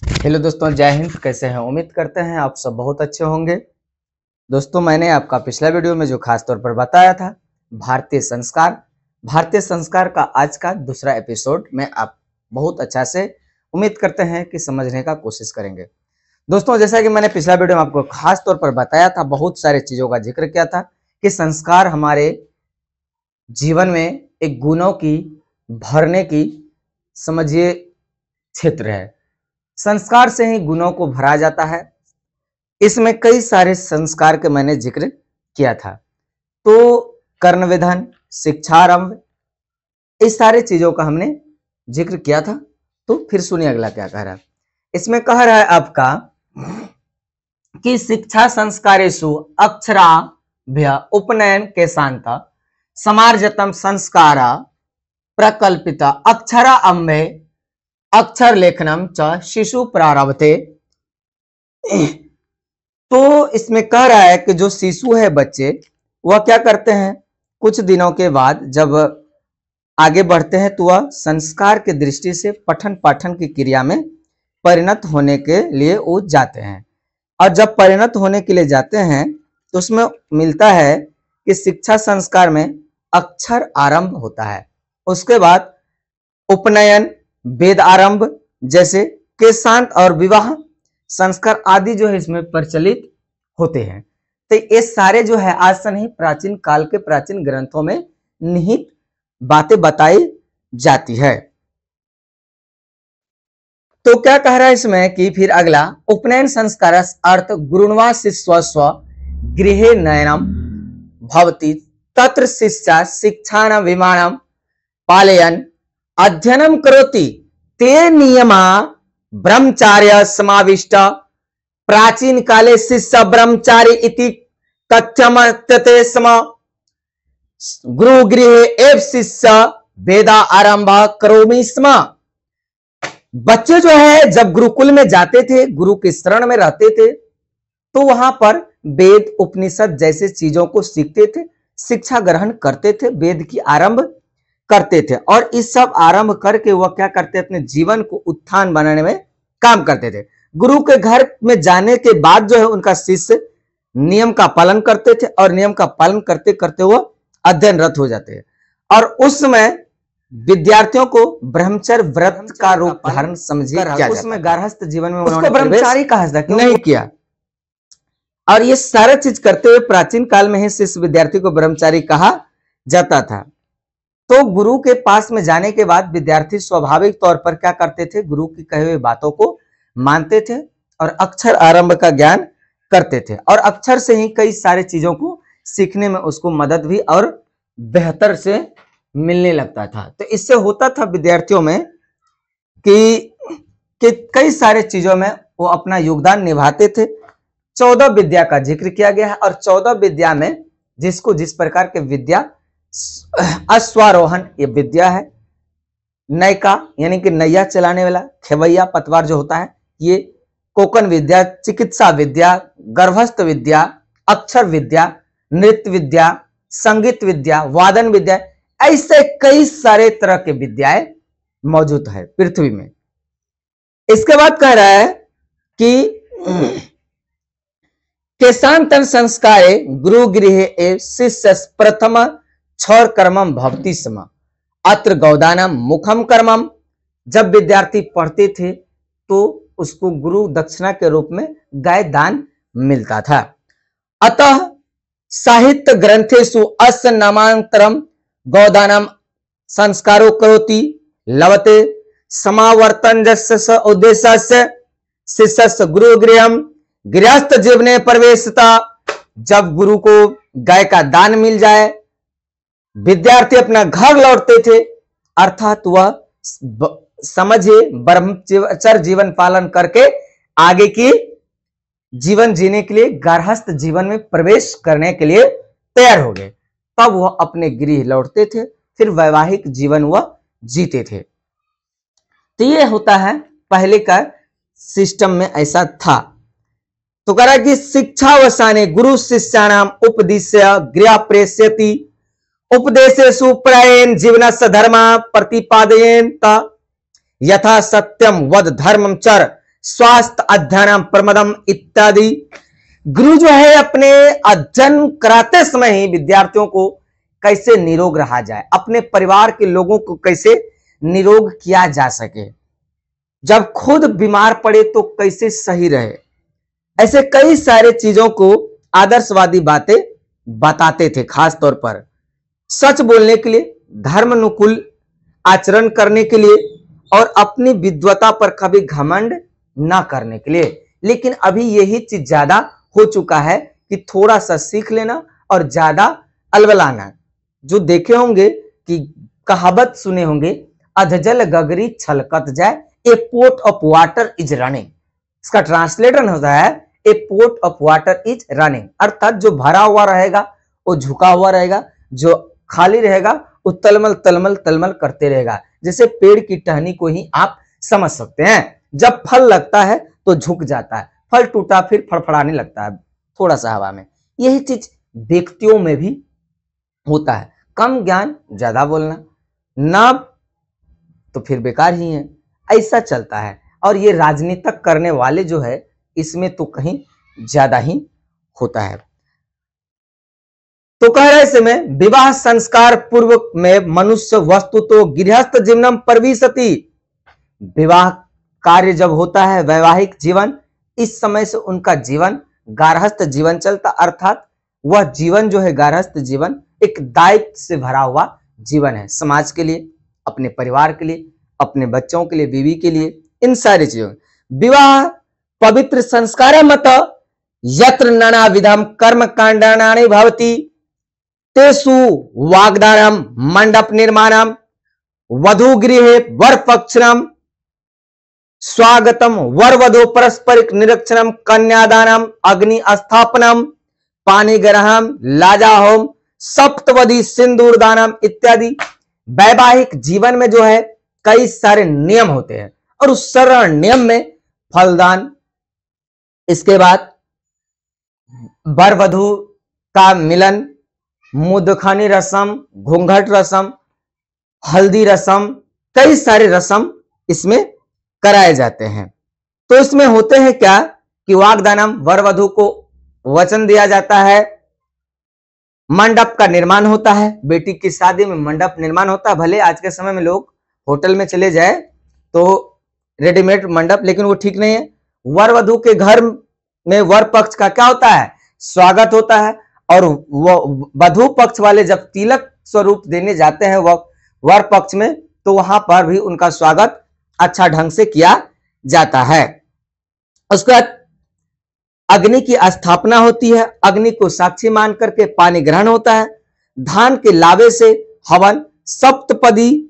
Hello दोस्तों, जय हिंद। कैसे हैं? उम्मीद करते हैं आप सब बहुत अच्छे होंगे। दोस्तों, मैंने आपका पिछला वीडियो में जो खास तौर पर बताया था भारतीय संस्कार का आज का दूसरा एपिसोड में आप बहुत अच्छा से उम्मीद करते हैं कि समझने का कोशिश करेंगे। दोस्तों, जैसा कि मैंने पिछला वीडियो में आपको खास तौर पर बताया था, बहुत सारे चीजों का जिक्र किया था कि संस्कार हमारे जीवन में एक गुणों की भरने की समझिए क्षेत्र है। संस्कार से ही गुणों को भरा जाता है। इसमें कई सारे संस्कार के मैंने जिक्र किया था। तो कर्ण विधान, शिक्षारंभ, इस सारे चीजों का हमने जिक्र किया था। तो फिर सुनिए अगला क्या कह रहा है। इसमें कह रहा है आपका कि शिक्षा संस्कारेषु अक्षराभ्य उपनयन के शांत समार्जतम संस्कारा प्रकल्पिता अक्षरा अम्बे अक्षर लेखनम च शिशु प्रारभते। तो इसमें कह रहा है कि जो शिशु है, बच्चे, वह क्या करते हैं, कुछ दिनों के बाद जब आगे बढ़ते हैं तो वह संस्कार की दृष्टि से पठन पाठन की क्रिया में परिणत होने के लिए वो जाते हैं। और जब परिणत होने के लिए जाते हैं तो उसमें मिलता है कि शिक्षा संस्कार में अक्षर आरंभ होता है। उसके बाद उपनयन, वेद आरंभ जैसे केशांत और विवाह संस्कार आदि जो है इसमें प्रचलित होते हैं। तो ये सारे जो है आज से नहीं, प्राचीन काल के प्राचीन ग्रंथों में निहित बातें बताई जाती है। तो क्या कह रहा है इसमें कि फिर अगला उपनयन संस्कार अर्थ गुरुण्वा शिष्यस्व गृहे नयनम भवति तत्र शिष्या शिक्षाण विमानम पालयन अध्ययनम करोति ते नियमा ब्रह्मचार्य समाविष्ट प्राचीन काले शिष्य ब्रह्मचारी इति कथ्यमते स्म गुरु गृहे एव शिष्य वेदा आरंभ करोमि स्म। बच्चे जो है जब गुरुकुल में जाते थे, गुरु के शरण में रहते थे, तो वहां पर वेद उपनिषद जैसे चीजों को सीखते थे, शिक्षा ग्रहण करते थे, वेद की आरंभ करते थे। और इस सब आरंभ करके वह क्या करते, अपने जीवन को उत्थान बनाने में काम करते थे। गुरु के घर में जाने के बाद जो है उनका शिष्य नियम का पालन करते थे और नियम का पालन करते करते वह अध्ययनरत हो जाते हैं। और उस समय विद्यार्थियों को ब्रह्मचर्य व्रत का रूप धारण समझिए क्या उसमें गार्हस्थ जीवन में उन्होंने ब्रह्मचारी कहा नहीं किया। और ये सारा चीज करते हुए प्राचीन काल में ही शिष्य विद्यार्थी को ब्रह्मचारी कहा जाता था। तो गुरु के पास में जाने के बाद विद्यार्थी स्वाभाविक तौर पर क्या करते थे, गुरु की कही हुई बातों को मानते थे और अक्षर आरंभ का ज्ञान करते थे। और अक्षर से ही कई सारी चीजों को सीखने में उसको मदद भी और बेहतर से मिलने लगता था। तो इससे होता था विद्यार्थियों में कि कई सारे चीजों में वो अपना योगदान निभाते थे। 14 विद्या का जिक्र किया गया है और 14 विद्या में जिसको जिस प्रकार के विद्या, अश्वारोहण ये विद्या है, नयका यानी कि नैया चलाने वाला, खेवैया पतवार जो होता है ये, कोकन विद्या, चिकित्सा विद्या, गर्भस्थ विद्या, अक्षर विद्या, नृत्य विद्या, संगीत विद्या, वादन विद्या, ऐसे कई सारे तरह के विद्याएं मौजूद है पृथ्वी में। इसके बाद कह रहा है कि केशांतन संस्कारे गुरु गृहे एव शिष्य प्रथम क्षौर कर्मम भवति स्म अत्र गौदानम मुखम कर्मम। जब विद्यार्थी पढ़ते थे तो उसको गुरु दक्षिणा के रूप में गाय दान मिलता था। अतः साहित्य ग्रंथेषु अस्य नामांतरम गौदानम संस्कारो करोति लभते समावर्तन जस्य उद्देश्यस्य शिष्यस्य गुरु गृहम गृहस्थ जीवने प्रवेशता। जब गुरु को गाय का दान मिल जाए, विद्यार्थी अपना घर लौटते थे, अर्थात वह समझिए ब्रह्मचर्य जीवन पालन करके आगे की जीवन जीने के लिए गार्हस्थ जीवन में प्रवेश करने के लिए तैयार हो गए। तब वह अपने गृह लौटते थे, फिर वैवाहिक जीवन वह जीते थे। तो ये होता है पहले का सिस्टम में ऐसा था। तो कह रहा कि शिक्षावसाने गुरु शिष्याणाम उपदिश्य गृह प्रेष्यति उपदेशेषु प्रायेण जीवनस्य धर्म प्रतिपादयेन यथा सत्यम वद धर्मम चर स्वास्थ्य अध्ययनम प्रमदम इत्यादि। गुरु जो है अपने अध्ययन कराते समय ही विद्यार्थियों को कैसे निरोग रहा जाए, अपने परिवार के लोगों को कैसे निरोग किया जा सके, जब खुद बीमार पड़े तो कैसे सही रहे, ऐसे कई सारे चीजों को आदर्शवादी बातें बताते थे। खास तौर पर सच बोलने के लिए, धर्म अनुकूल आचरण करने के लिए और अपनी विद्वता पर कभी घमंड ना करने के लिए। लेकिन अभी यही चीज ज्यादा हो चुका है कि थोड़ा सा सीख लेना और ज्यादा अलबलाना। जो देखे होंगे कि कहावत सुने होंगे, अधजल गगरी छलकत जाए, a pot of water is running. इसका ट्रांसलेशन होता है a pot of water is running, अर्थात जो भरा हुआ रहेगा वो झुका हुआ रहेगा, जो खाली रहेगा वो तलमल तलमल तलमल करते रहेगा। जैसे पेड़ की टहनी को ही आप समझ सकते हैं, जब फल लगता है तो झुक जाता है, फल टूटा फिर फड़फड़ाने लगता है थोड़ा सा हवा में। यही चीज व्यक्तियों में भी होता है। कम ज्ञान ज्यादा बोलना, ना तो फिर बेकार ही है, ऐसा चलता है। और ये राजनीतिक करने वाले जो है इसमें तो कहीं ज्यादा ही होता है। तो कह रहे समय विवाह संस्कार पूर्व में मनुष्य वस्तु तो गृहस्थ जीवनम प्रविशति। विवाह कार्य जब होता है, वैवाहिक जीवन, इस समय से उनका जीवन गारहस्थ जीवन चलता, अर्थात वह जीवन जो है गारहस्थ जीवन एक दायित्व से भरा हुआ जीवन है, समाज के लिए, अपने परिवार के लिए, अपने बच्चों के लिए, बीवी के लिए, इन सारी चीजों। विवाह पवित्र संस्कार मत यत्र नाना विधम कर्म कांडानानि भवति तेसु वाग्दानम मंडप निर्माणम वधु गृहे वर पक्षणम स्वागतम वर वधु परस्परिक निरीक्षणम कन्यादानम अग्नि स्थापनम पानी ग्रहणम लाजा होम सप्तवदी सिंदूर दानम इत्यादि। वैवाहिक जीवन में जो है कई सारे नियम होते हैं और उस सरल नियम में फलदान, इसके बाद वर वधु का मिलन, मुदखानी रस्म, घूंघट रस्म, हल्दी रस्म, कई सारे रस्म इसमें कराए जाते हैं। तो इसमें होते हैं क्या कि वाग्दानम, वर वधु को वचन दिया जाता है, मंडप का निर्माण होता है, बेटी की शादी में मंडप निर्माण होता है। भले आज के समय में लोग होटल में चले जाए तो रेडीमेड मंडप, लेकिन वो ठीक नहीं है। वर वधु के घर में वर पक्ष का क्या होता है, स्वागत होता है, और वधु पक्ष वाले जब तिलक स्वरूप देने जाते हैं वर पक्ष में, तो वहां पर भी उनका स्वागत अच्छा ढंग से किया जाता है। उसके बाद अग्नि की स्थापना होती है, अग्नि को साक्षी मान करके पानी ग्रहण होता है, धान के लावे से हवन, सप्तपदी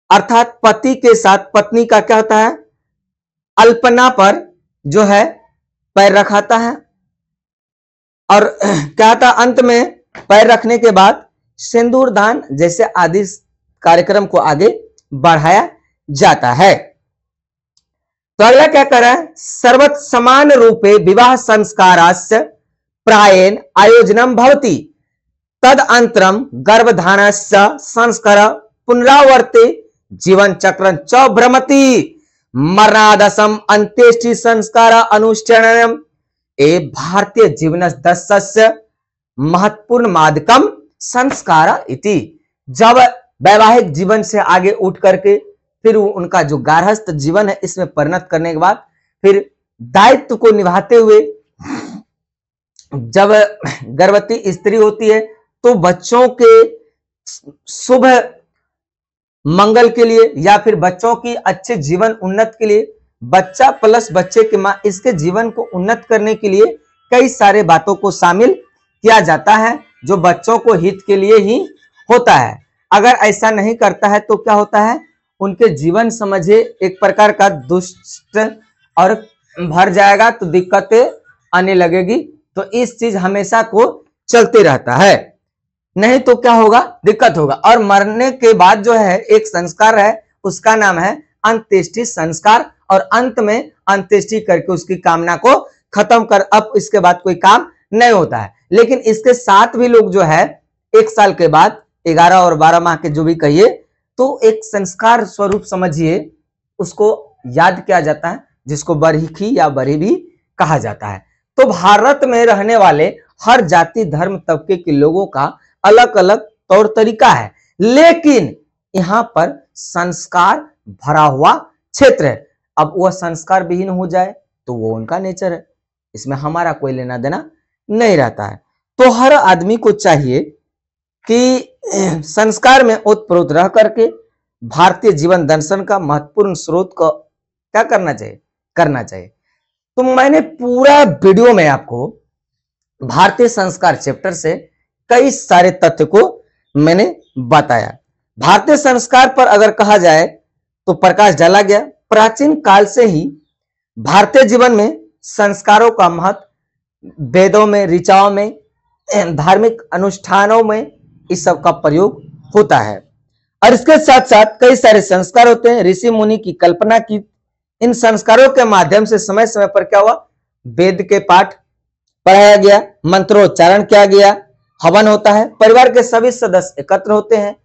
अर्थात पति के साथ पत्नी का क्या होता है, अल्पना पर जो है पैर रखाता है, और क्या था अंत में पैर रखने के बाद सिंदूर दान जैसे आदि कार्यक्रम को आगे बढ़ाया जाता है। तो अगला क्या कर रहा है, सर्वत समान रूपे विवाह संस्कारास्य प्रायेण आयोजनम भवति तद अंतरम गर्भधानस्य संस्कार पुनरावर्ते जीवन चक्रं च भ्रमति मरणादसम अंत्येष्टि संस्कार अनुष्ठानम ए भारतीय जीवन दस्य महत्वपूर्ण मादकम संस्कार इति। जब वैवाहिक जीवन से आगे उठ करके फिर उनका जो गार्हस्थ जीवन है इसमें परिणत करने के बाद फिर दायित्व को निभाते हुए जब गर्भवती स्त्री होती है तो बच्चों के शुभ मंगल के लिए या फिर बच्चों की अच्छे जीवन उन्नत के लिए, बच्चा प्लस बच्चे के मां, इसके जीवन को उन्नत करने के लिए कई सारे बातों को शामिल किया जाता है जो बच्चों को हित के लिए ही होता है। अगर ऐसा नहीं करता है तो क्या होता है, उनके जीवन समझे एक प्रकार का दुष्ट और भर जाएगा, तो दिक्कतें आने लगेगी। तो इस चीज हमेशा को चलते रहता है, नहीं तो क्या होगा, दिक्कत होगा। और मरने के बाद जो है एक संस्कार है, उसका नाम है अंत्येष्टि संस्कार, और अंत में अंत्येष्टि करके उसकी कामना को खत्म कर, अब इसके बाद कोई काम नहीं होता है। लेकिन इसके साथ भी लोग जो है 1 साल के बाद 11 और 12 माह के जो भी कहिए, तो एक संस्कार स्वरूप समझिए उसको याद किया जाता है, जिसको बरहिखी या बरी भी कहा जाता है। तो भारत में रहने वाले हर जाति धर्म तबके के लोगों का अलग अलग तौर तरीका है, लेकिन यहाँ पर संस्कार भरा हुआ क्षेत्र है। अब वह संस्कार विहीन हो जाए तो वो उनका नेचर है, इसमें हमारा कोई लेना देना नहीं रहता है। तो हर आदमी को चाहिए कि संस्कार में ओतप्रोत रह करके भारतीय जीवन दर्शन का महत्वपूर्ण स्रोत को क्या करना चाहिए। तो मैंने पूरा वीडियो में आपको भारतीय संस्कार चैप्टर से कई सारे तथ्य को मैंने बताया। भारतीय संस्कार पर अगर कहा जाए तो प्रकाश डाला गया। प्राचीन काल से ही भारतीय जीवन में संस्कारों का महत्व वेदों में, ऋचाओं में, धार्मिक अनुष्ठानों में इस सब का प्रयोग होता है। और इसके साथ साथ कई सारे संस्कार होते हैं, ऋषि मुनि की कल्पना की। इन संस्कारों के माध्यम से समय समय पर क्या हुआ, वेद के पाठ पढ़ाया गया, मंत्रोच्चारण किया गया, हवन होता है, परिवार के सभी सदस्य एकत्र होते हैं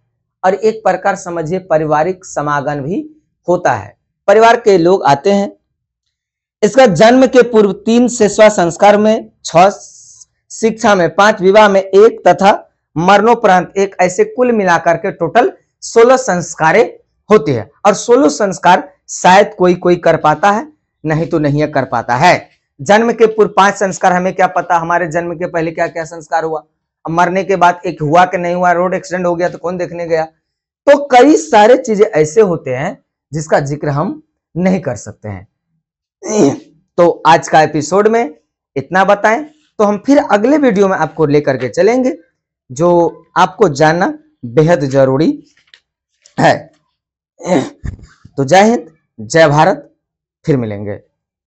और एक प्रकार समझिए पारिवारिक समागम भी होता है, परिवार के लोग आते हैं। इसका जन्म के पूर्व 3 सेवा संस्कार में 6, शिक्षा में 5, विवाह में 1 तथा मरणोपरांत 1, ऐसे कुल मिलाकर के टोटल 16 संस्कारें होती है। और 16 संस्कार शायद कोई कर पाता है, नहीं तो नहीं कर पाता है। जन्म के पूर्व 5 संस्कार, हमें क्या पता हमारे जन्म के पहले क्या क्या संस्कार हुआ, अब मरने के बाद एक हुआ कि नहीं हुआ, रोड एक्सीडेंट हो गया तो कौन देखने गया। तो कई सारे चीजें ऐसे होते हैं जिसका जिक्र हम नहीं कर सकते हैं। तो आज का एपिसोड में इतना बताएं, तो हम फिर अगले वीडियो में आपको लेकर के चलेंगे जो आपको जानना बेहद जरूरी है। तो जय हिंद, जय भारत, फिर मिलेंगे।